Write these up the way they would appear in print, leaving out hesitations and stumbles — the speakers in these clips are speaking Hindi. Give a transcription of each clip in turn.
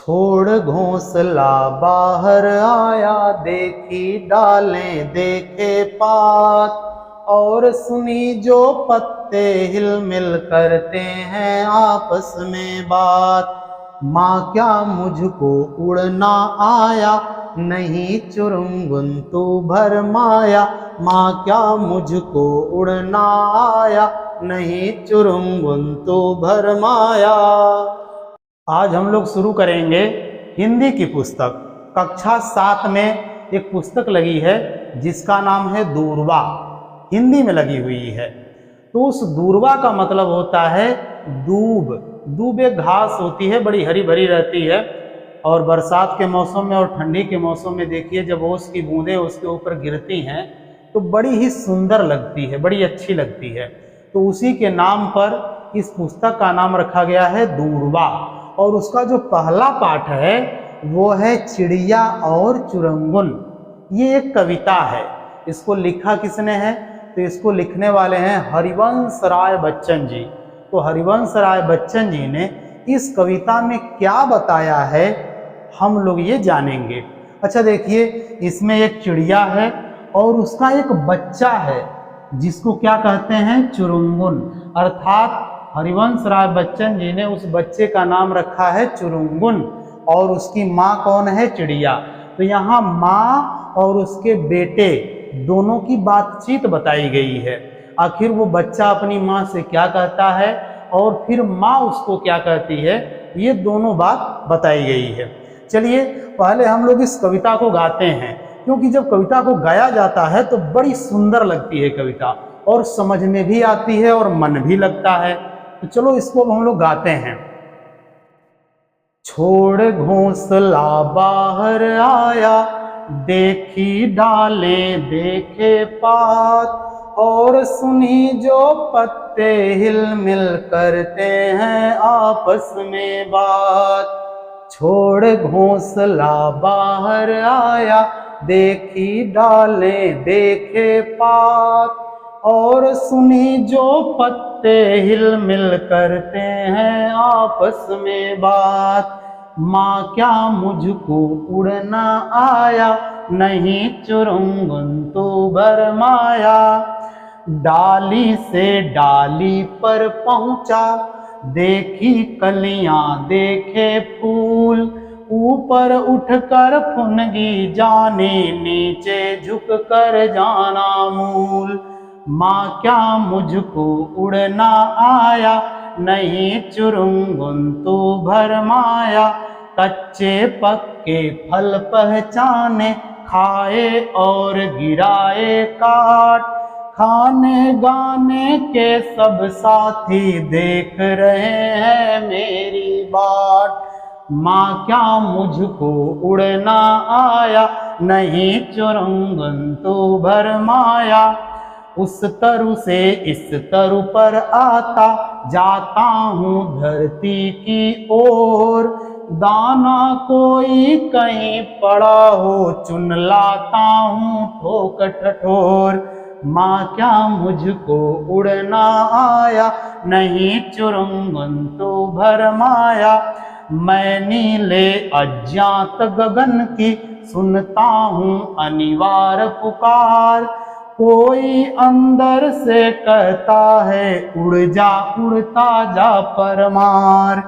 छोड़ घोंसला बाहर आया, देखी डालें देखे पात, और सुनी जो पत्ते हिलमिल करते हैं आपस में बात। माँ क्या मुझको उड़ना आया, नहीं चुरुंगुन तू भरमाया। माँ क्या मुझको उड़ना आया, नहीं चुरुंगुन तू भरमाया। आज हम लोग शुरू करेंगे हिंदी की पुस्तक। कक्षा 7 में एक पुस्तक लगी है जिसका नाम है दूरवा, हिंदी में लगी हुई है। तो उस दूरवा का मतलब होता है दूब। दूब एक घास होती है, बड़ी हरी भरी रहती है, और बरसात के मौसम में और ठंडी के मौसम में देखिए जब ओस की बूंदें उसके ऊपर गिरती हैं तो बड़ी ही सुंदर लगती है, बड़ी अच्छी लगती है। तो उसी के नाम पर इस पुस्तक का नाम रखा गया है दूरवा। और उसका जो पहला पाठ है वो है चिड़िया और चुरंगुन। ये एक कविता है। इसको लिखा किसने है? तो इसको लिखने वाले हैं हरिवंश राय बच्चन जी। तो हरिवंश राय बच्चन जी ने इस कविता में क्या बताया है हम लोग ये जानेंगे। अच्छा देखिए, इसमें एक चिड़िया है और उसका एक बच्चा है जिसको क्या कहते हैं? चुरुंगुन। अर्थात हरिवंश राय बच्चन जी ने उस बच्चे का नाम रखा है चुरुंगुन, और उसकी माँ कौन है? चिड़िया। तो यहाँ माँ और उसके बेटे दोनों की बातचीत बताई गई है। आखिर वो बच्चा अपनी माँ से क्या कहता है और फिर माँ उसको क्या कहती है, ये दोनों बात बताई गई है। चलिए पहले हम लोग इस कविता को गाते हैं, क्योंकि जब कविता को गाया जाता है तो बड़ी सुंदर लगती है कविता, और समझ में भी आती है और मन भी लगता है। तो चलो इसको हम लोग गाते हैं। छोड़ घोंसला बाहर आया, देखी डालें देखे पात, और सुनी जो पत्ते हिलमिल करते हैं आपस में बात। छोड़ घोंसला बाहर आया, देखी डालें देखे पात, और सुनी जो पत्ते हिलमिल करते हैं आपस में बात। माँ क्या मुझको उड़ना आया, नहीं चुरुंगुन तू भरमाया। डाली से डाली पर पहुँचा, देखी कलियां देखे फूल, ऊपर उठकर फुनगी जाने, नीचे झुककर जाना मूल। माँ क्या मुझको उड़ना आया, नहीं चुरुंगुन तू भरमाया। कच्चे पक्के फल पहचाने, खाए और गिराए काट, खाने गाने के सब साथी देख रहे हैं मेरी बाट। माँ क्या मुझको उड़ना आया, नहीं चुरुंगुन तू भरमाया। उस तरु से इस तरु पर आता, जाता हूँ धरती की ओर, दाना कोई कहीं पड़ा हो, चुन लाता हूँ ठोक ठठोर। माँ क्या मुझको उड़ना आया, नहीं चुरुंगुन तू भरमाया। मैं नीले अज्ञात गगन की सुनता हूँ अनिवार्य पुकार, कोई अंदर से कहता है उड़ जा उड़ता जा परमार।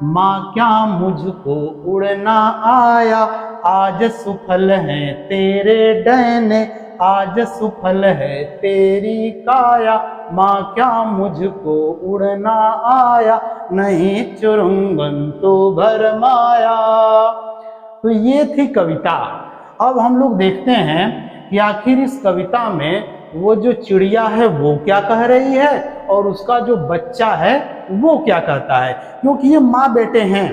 माँ क्या मुझको उड़ना आया, आज सुफल है तेरे डैने, आज सुफल है तेरी काया। माँ क्या मुझको उड़ना आया, नहीं चुरुंगुन तू भरमाया। तो ये थी कविता। अब हम लोग देखते हैं कि आखिर इस कविता में वो जो चिड़िया है वो क्या कह रही है और उसका जो बच्चा है वो क्या कहता है। क्योंकि ये माँ बेटे हैं।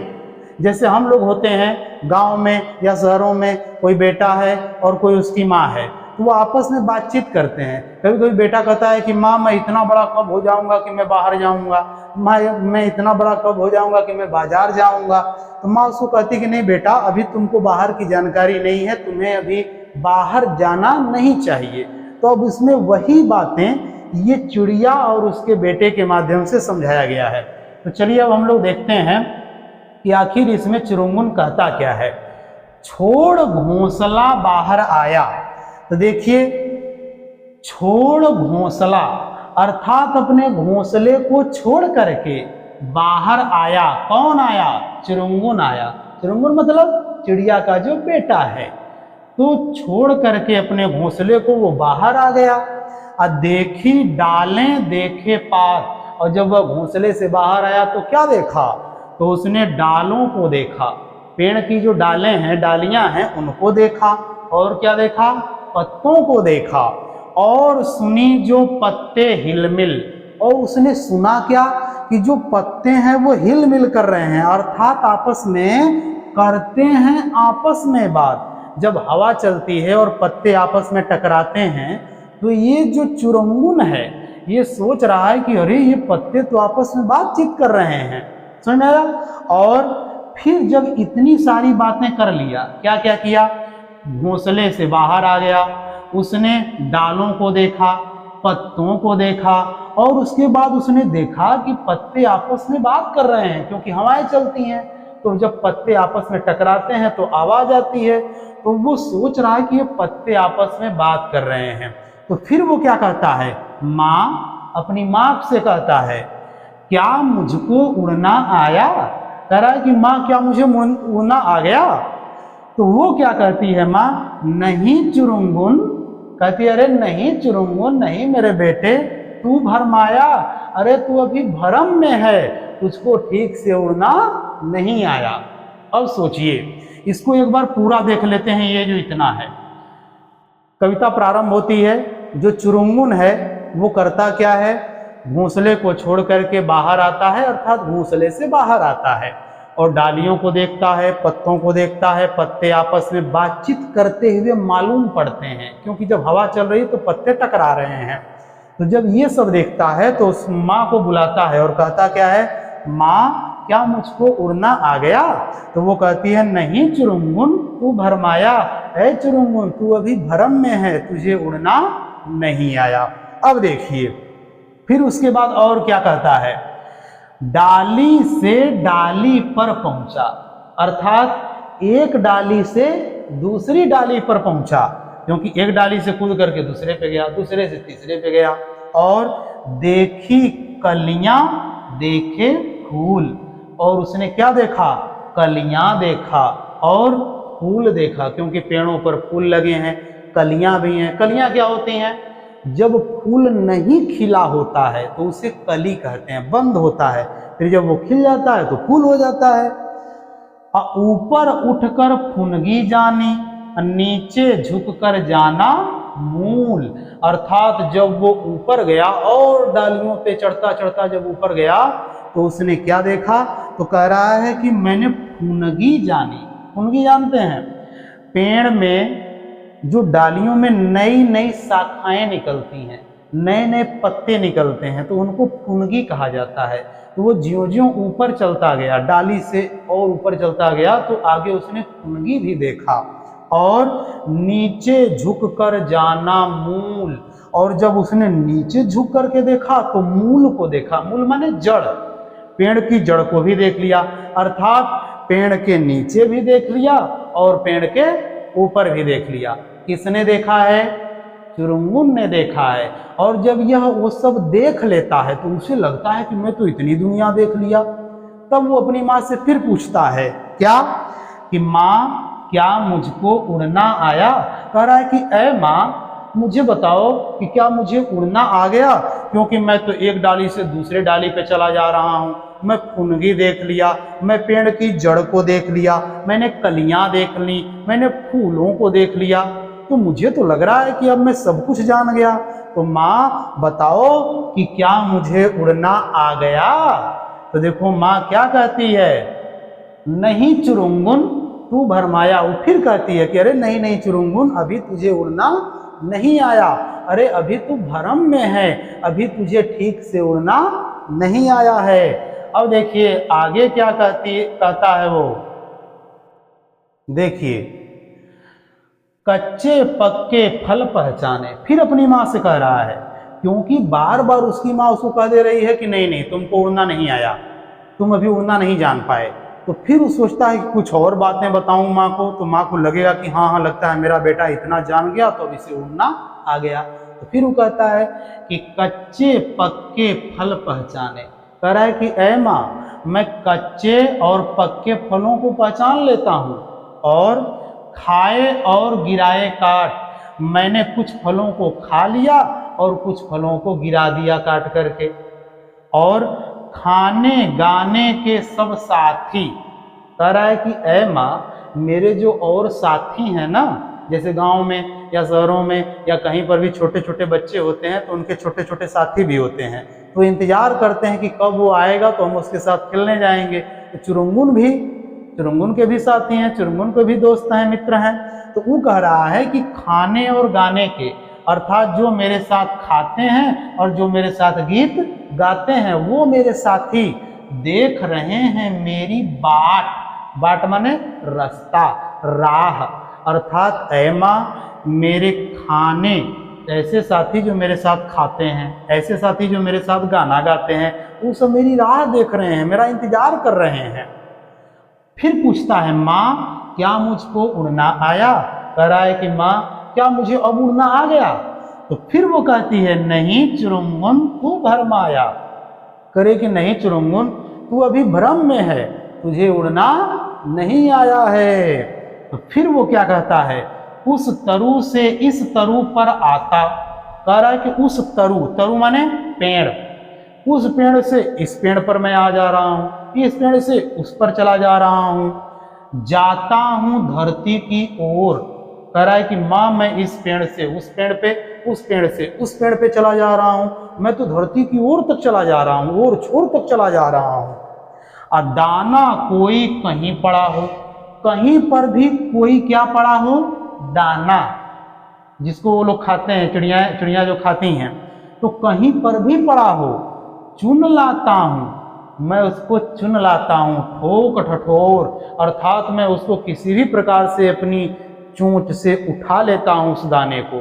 जैसे हम लोग होते हैं गांव में या शहरों में, कोई बेटा है और कोई उसकी माँ है, तो वो आपस में बातचीत करते हैं। कभी कभी बेटा कहता है कि माँ मैं इतना बड़ा कब हो जाऊंगा कि मैं बाहर जाऊंगा, माँ मैं इतना बड़ा कब हो जाऊंगा कि मैं बाजार जाऊंगा। तो माँ उसको कहती कि नहीं बेटा, अभी तुमको बाहर की जानकारी नहीं है, तुम्हें अभी बाहर जाना नहीं चाहिए। तो अब इसमें वही बातें ये चिड़िया और उसके बेटे के माध्यम से समझाया गया है। तो चलिए अब हम लोग देखते हैं कि आखिर इसमें चिरुंगुन कहता क्या है। छोड़ घोंसला बाहर आया, तो देखिए छोड़ घोंसला अर्थात अपने घोंसले को छोड़ करके बाहर आया। कौन आया? चिरुंगुन आया। चिरुंगुन मतलब चिड़िया का जो बेटा है। तो छोड़ करके अपने घोंसले को वो बाहर आ गया। और देखी डालें देखे पात, और जब वह घोंसले से बाहर आया तो क्या देखा? तो उसने डालों को देखा, पेड़ की जो डालें हैं, डालियां हैं, उनको देखा। और क्या देखा? पत्तों को देखा। और सुनी जो पत्ते हिलमिल, और उसने सुना क्या? कि जो पत्ते हैं वो हिलमिल कर रहे हैं, अर्थात आपस में करते हैं आपस में बात। जब हवा चलती है और पत्ते आपस में टकराते हैं तो ये जो चिरुंगुन है ये सोच रहा है कि अरे ये पत्ते तो आपस में बातचीत कर रहे हैं। समझ में आया? और फिर जब इतनी सारी बातें कर लिया, क्या क्या किया? घोंसले से बाहर आ गया, उसने डालों को देखा, पत्तों को देखा, और उसके बाद उसने देखा कि पत्ते आपस में बात कर रहे हैं, क्योंकि हवाएं चलती हैं तो जब पत्ते आपस में टकराते हैं तो आवाज आती है। तो वो सोच रहा है कि ये पत्ते आपस में बात कर रहे हैं। तो फिर वो क्या कहता है? माँ, अपनी माँ से कहता है क्या मुझको उड़ना आया? कह रहा है कि माँ क्या मुझे उड़ना आ गया? तो वो क्या कहती है माँ? नहीं चिरुंगुन। कहती है अरे नहीं चिरुंगुन, नहीं मेरे बेटे, तू भरमाया, अरे तू अभी भरम में है, तुझको ठीक से उड़ना नहीं आया। अब सोचिए, इसको एक बार पूरा देख लेते हैं। ये जो इतना है, कविता प्रारंभ होती है, जो चिरुंगुन है वो करता क्या है? घोंसले को छोड़ करके बाहर आता है, अर्थात घोंसले से बाहर आता है और डालियों को देखता है, पत्तों को देखता है। पत्ते आपस में बातचीत करते हुए मालूम पड़ते हैं, क्योंकि जब हवा चल रही तो पत्ते टकरा रहे हैं। तो जब ये सब देखता है तो उस माँ को बुलाता है और कहता क्या है? माँ क्या मुझको उड़ना आ गया? तो वो कहती है नहीं चिरुंगुन, तू भरमाया, है चिरुंगुन तू अभी भरम में है, तुझे उड़ना नहीं आया। अब देखिए फिर उसके बाद और क्या कहता है? डाली से डाली पर पहुंचा, अर्थात एक डाली से दूसरी डाली पर पहुंचा, क्योंकि एक डाली से कूद करके दूसरे पे गया, दूसरे से तीसरे पे गया। और देखी कलियां देखे फूल, और उसने क्या देखा? कलियां देखा और फूल देखा, क्योंकि पेड़ों पर फूल लगे हैं, कलियां भी हैं। कलियां क्या होती हैं? जब फूल नहीं खिला होता है तो उसे कली कहते हैं, बंद होता है, फिर जब वो खिल जाता है तो फूल हो जाता है। ऊपर उठकर फुनगी जानी, नीचे झुककर जाना मूल, अर्थात जब वो ऊपर गया और डालियों पे चढ़ता चढ़ता जब ऊपर गया तो उसने क्या देखा? तो कह रहा है कि मैंने फुनगी जानी। फुनगी जानते हैं? पेड़ में जो डालियों में नई नई शाखाएं निकलती हैं, नए नए पत्ते निकलते हैं, तो उनको फुनगी कहा जाता है। तो वो ज्यों-ज्यों ऊपर चलता गया, डाली से और ऊपर चलता गया, तो आगे उसने फुनगी भी देखा। और नीचे झुक कर जाना मूल, और जब उसने नीचे झुक करके देखा तो मूल को देखा। मूल माने जड़, पेड़ की जड़ को भी देख लिया, अर्थात पेड़ के नीचे भी देख लिया और पेड़ के ऊपर भी देख लिया। किसने देखा है? चिरुंगुन ने देखा है। और जब यह वो सब देख लेता है तो उसे लगता है कि मैं तो इतनी दुनिया देख लिया। तब वो अपनी माँ से फिर पूछता है क्या? कि माँ क्या मुझको उड़ना आया? कह रहा है कि ऐ माँ मुझे बताओ कि क्या मुझे उड़ना आ गया, क्योंकि मैं तो एक डाली से दूसरे डाली पे चला जा रहा हूँ। मैं फुनगी देख लिया, मैं पेड़ की जड़ को देख लिया, मैंने कलियां देख ली, मैंने फूलों को देख लिया, तो मुझे तो लग रहा है कि अब मैं सब कुछ जान गया। तो माँ बताओ कि क्या मुझे उड़ना आ गया? तो देखो माँ क्या कहती है? नहीं चिरुंगुन तू भरमाया। वो फिर कहती है कि अरे नहीं नहीं चिरुंगुन, अभी तुझे उड़ना नहीं आया, अरे अभी तू भरम में है, अभी तुझे ठीक से उड़ना नहीं आया है। अब देखिए आगे क्या कहता है वो, देखिए कच्चे पक्के फल पहचाने। फिर अपनी माँ से कह रहा है, क्योंकि बार बार उसकी माँ उसको कह दे रही है कि नहीं नहीं तुमको उड़ना नहीं आया, तुम अभी उड़ना नहीं जान पाए। तो फिर वो सोचता है कि कुछ और बातें बताऊं माँ को, तो माँ को लगेगा कि हाँ हाँ लगता है मेरा बेटा इतना जान गया, तो अब इसे उड़ना आ गया। तो फिर वो कहता है कि कच्चे पक्के फल पहचाने। कह रहा है कि ऐ माँ, मैं कच्चे और पक्के फलों को पहचान लेता हूँ, और खाए और गिराए काट, मैंने कुछ फलों को खा लिया और कुछ फलों को गिरा दिया काट करके। और खाने गाने के सब साथी, कह रहा है कि ऐ माँ, मेरे जो और साथी हैं ना, जैसे गांव में या शहरों में या कहीं पर भी छोटे छोटे बच्चे होते हैं, तो उनके छोटे छोटे साथी भी होते हैं, तो इंतजार करते हैं कि कब वो आएगा तो हम उसके साथ खेलने जाएंगे। तो चुरुंगुन के भी साथी हैं, चुरुंगुन के भी दोस्त हैं, मित्र हैं। तो वो कह रहा है कि खाने और गाने के, अर्थात जो मेरे साथ खाते हैं और जो मेरे साथ गीत गाते हैं, वो मेरे साथी देख रहे हैं मेरी बाट माने रास्ता, राह। अर्थात ऐ माँ, मेरे खाने, ऐसे साथी जो मेरे साथ खाते हैं, ऐसे साथी जो मेरे साथ गाना गाते हैं, वो सब मेरी राह देख रहे हैं, मेरा इंतजार कर रहे हैं। फिर पूछता है माँ, क्या मुझको उड़ना आया? कह रहा है कि माँ, क्या मुझे अब उड़ना आ गया? तो फिर वो कहती है, नहीं चुरुंगुन, तू भरमाया। करे कि नहीं चुरुंगुन, तू अभी भ्रम में है, तुझे उड़ना नहीं आया है। तो फिर वो क्या कहता है, उस तरु से इस तरु पर आता। कह रहा है कि उस तरु माने पेड़, उस पेड़ से इस पेड़ पर मैं आ जा रहा हूँ, इस पेड़ से उस पर चला जा रहा हूँ, जाता हूँ धरती की ओर। कह रहा है कि माँ, मैं इस पेड़ से उस पेड़ पे, उस पेड़ से उस पेड़ पे चला जा रहा हूँ, मैं तो धरती की ओर तक चला जा रहा हूँ, और छोर तक चला जा रहा हूँ। और दाना कोई कहीं पड़ा हो, कहीं पर भी कोई क्या पड़ा हो, दाना, जिसको वो लोग खाते हैं, चिड़िया जो खाती हैं, तो कहीं पर भी पड़ा हो, चुन लाता हूँ, मैं उसको चुन लाता हूँ ठोक ठठोर। अर्थात मैं उसको किसी भी प्रकार से अपनी चोंच से उठा लेता हूँ उस दाने को।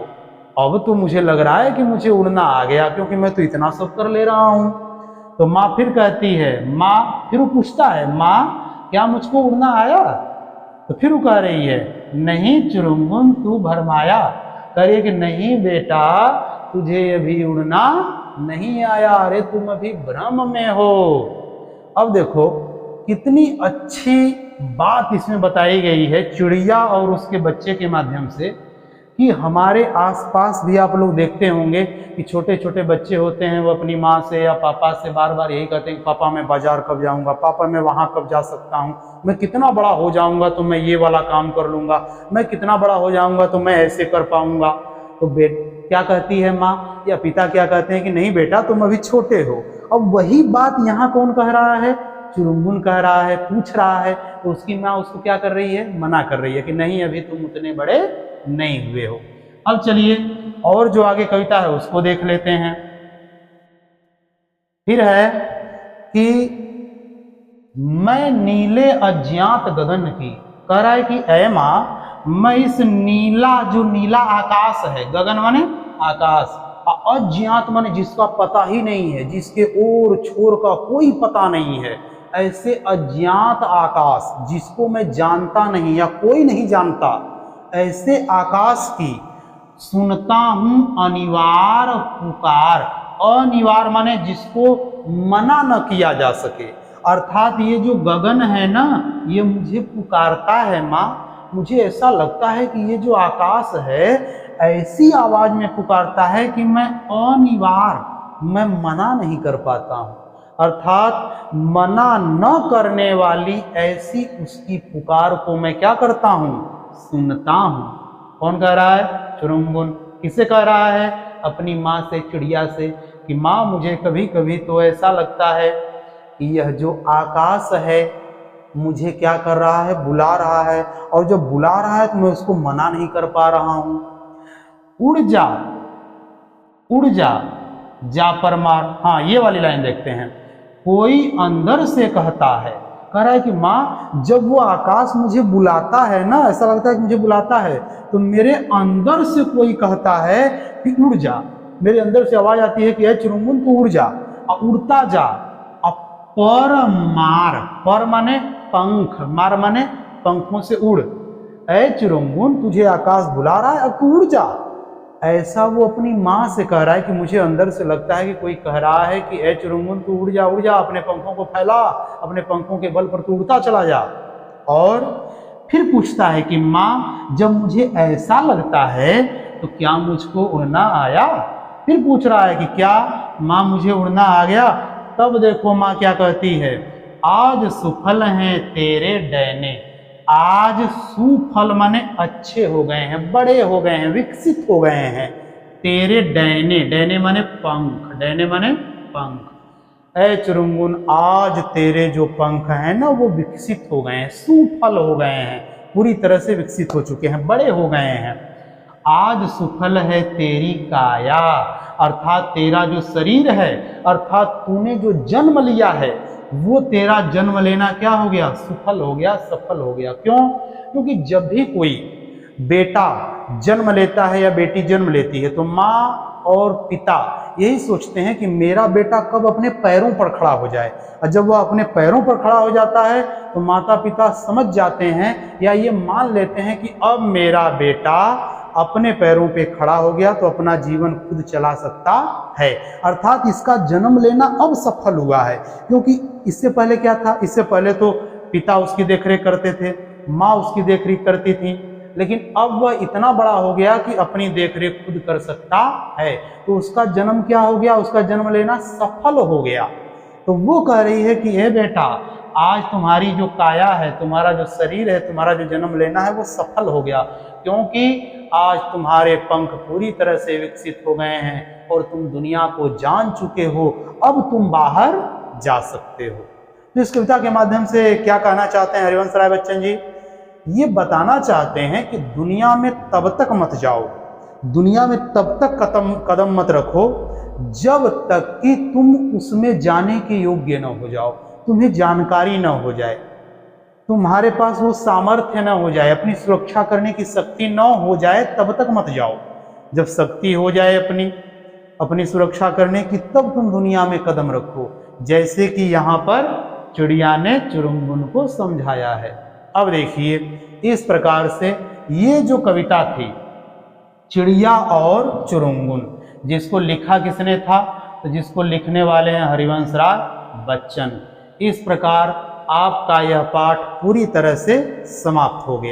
अब तो मुझे लग रहा है कि मुझे उड़ना आ गया, क्योंकि मैं तो इतना सब कर ले रहा हूँ। तो माँ फिर कहती है, माँ, फिर वो पूछता है, माँ, क्या मुझको उड़ना आया? तो फिर वो कह रही है, नहीं चुरुंगुन, तू भरमाया। कह रही है कि नहीं बेटा, तुझे अभी उड़ना नहीं आया, अरे तुम अभी भ्रम में हो। अब देखो कितनी अच्छी बात इसमें बताई गई है चिड़िया और उसके बच्चे के माध्यम से, कि हमारे आसपास भी आप लोग देखते होंगे कि छोटे छोटे बच्चे होते हैं, वो अपनी माँ से या पापा से बार बार यही कहते हैं कि पापा मैं बाजार कब जाऊँगा, पापा मैं वहाँ कब जा सकता हूँ, मैं कितना बड़ा हो जाऊँगा तो मैं ये वाला काम कर लूँगा, मैं कितना बड़ा हो जाऊँगा तो मैं ऐसे कर पाऊँगा। तो क्या कहती है माँ या पिता, क्या कहते हैं कि नहीं बेटा, तुम अभी छोटे हो। अब वही बात यहाँ कौन कह रहा है, चुरुंगुन कह रहा है, पूछ रहा है। तो उसकी माँ उसको क्या कर रही है, मना कर रही है कि नहीं, अभी तुम उतने बड़े नहीं हुए हो। अब चलिए और जो आगे कविता है उसको देख लेते हैं। फिर है कि मैं नीले अज्ञात गगन की। कह रहा है कि ऐ माँ, मैं इस नीला, जो नीला आकाश है, गगन माने आकाश, अज्ञात माने जिसका पता ही नहीं है, जिसके ओर छोर का कोई पता नहीं है, ऐसे अज्ञात आकाश जिसको मैं जानता नहीं या कोई नहीं जानता, ऐसे आकाश की सुनता हूँ अनिवार्य पुकार। अनिवार्य माने जिसको मना न किया जा सके। अर्थात ये जो गगन है ना, ये मुझे पुकारता है माँ। मुझे ऐसा लगता है कि ये जो आकाश है ऐसी आवाज में पुकारता है कि मैं अनिवार्य, मैं मना नहीं कर पाता हूँ। अर्थात मना न करने वाली ऐसी उसकी पुकार को मैं क्या करता हूँ, सुनता हूँ। कौन कह रहा है, चुरुंगुन। किसे कह रहा है, अपनी माँ से, चिड़िया से, कि माँ मुझे कभी कभी तो ऐसा लगता है कि यह जो आकाश है मुझे क्या कर रहा है, बुला रहा है, और जब बुला रहा है तो मैं उसको मना नहीं कर पा रहा हूँ। उड़ जा, उड़ जा, जा पर मार। हाँ, ये वाली लाइन देखते हैं। कोई अंदर से कहता है, कह रहा है कि माँ जब वो आकाश मुझे बुलाता है ना, ऐसा लगता है कि मुझे बुलाता है, तो मेरे अंदर से कोई कहता है कि उड़ जा। मेरे अंदर से आवाज आती है कि है चुरुंगुन तू उड़ जा, और उड़ता जा। और पर मार, पर माने पंख, मार माने पंखों से उड़। ऐ चिरंगुन तुझे आकाश बुला रहा है, अब तू उड़ जा। ऐसा वो अपनी माँ से कह रहा है कि मुझे अंदर से लगता है कि कोई कह रहा है कि ऐ चिरंगुन तू उड़ जा, अपने पंखों को फैला, अपने पंखों के बल पर तू उड़ता चला जा। और फिर पूछता है कि माँ जब मुझे ऐसा लगता है तो क्या मुझको उड़ना आया? फिर पूछ रहा है कि क्या माँ मुझे उड़ना आ गया? तब देखो माँ क्या कहती है, आज सुफल हैं तेरे डैने। आज सुफल माने अच्छे हो गए हैं, बड़े हो गए हैं, विकसित हो गए हैं। तेरे डैने, डैने माने पंख, डैने माने पंख। ऐ चिरंगुन आज तेरे जो पंख हैं ना वो विकसित हो गए हैं, सुफल हो गए हैं, पूरी तरह से विकसित हो चुके हैं, बड़े हो गए हैं। आज सुफल है तेरी काया, अर्थात तेरा जो शरीर है, अर्थात तूने जो जन्म लिया है वो तेरा जन्म लेना क्या हो गया? सुफल हो गया, सफल हो गया। क्यों? क्योंकि जब भी कोई बेटा जन्म लेता है या बेटी जन्म लेती है तो माँ और पिता यही सोचते हैं कि मेरा बेटा कब अपने पैरों पर खड़ा हो जाए। और जब वह अपने पैरों पर खड़ा हो जाता है तो माता पिता समझ जाते हैं या ये मान लेते हैं कि अब मेरा बेटा अपने पैरों पे खड़ा हो गया तो अपना जीवन खुद चला सकता है, अर्थात इसका जन्म लेना अब सफल हुआ है। क्योंकि इससे पहले क्या था? इससे पहले तो पिता उसकी देखरेख करते थे, माँ उसकी देखरेख करती थी, लेकिन अब वह इतना बड़ा हो गया कि अपनी देखरेख खुद कर सकता है, तो उसका जन्म क्या हो गया? उसका जन्म लेना सफल हो गया। तो वो कह रही है कि हे बेटा आज तुम्हारी जो काया है, तुम्हारा जो शरीर है, तुम्हारा जो जन्म लेना है वो सफल हो गया, क्योंकि आज तुम्हारे पंख पूरी तरह से विकसित हो गए हैं और तुम दुनिया को जान चुके हो, अब तुम बाहर जा सकते हो। तो इस कविता के माध्यम से क्या कहना चाहते हैं हरिवंश राय बच्चन जी? ये बताना चाहते हैं कि दुनिया में तब तक मत जाओ, दुनिया में तब तक कदम मत रखो जब तक कि तुम उसमें जाने के योग्य न हो जाओ, तुम्हें जानकारी न हो जाए, तुम्हारे पास वो सामर्थ्य न हो जाए, अपनी सुरक्षा करने की शक्ति न हो जाए, तब तक मत जाओ। जब शक्ति हो जाए अपनी सुरक्षा करने की, तब तुम दुनिया में कदम रखो, जैसे कि यहाँ पर चिड़िया ने चिरंगुन को समझाया है। अब देखिए इस प्रकार से ये जो कविता थी चिड़िया और चिरंगुन, जिसको लिखा किसने था? तो जिसको लिखने वाले हैं हरिवंश राय बच्चन। इस प्रकार आपका यह पाठ पूरी तरह से समाप्त हो गया।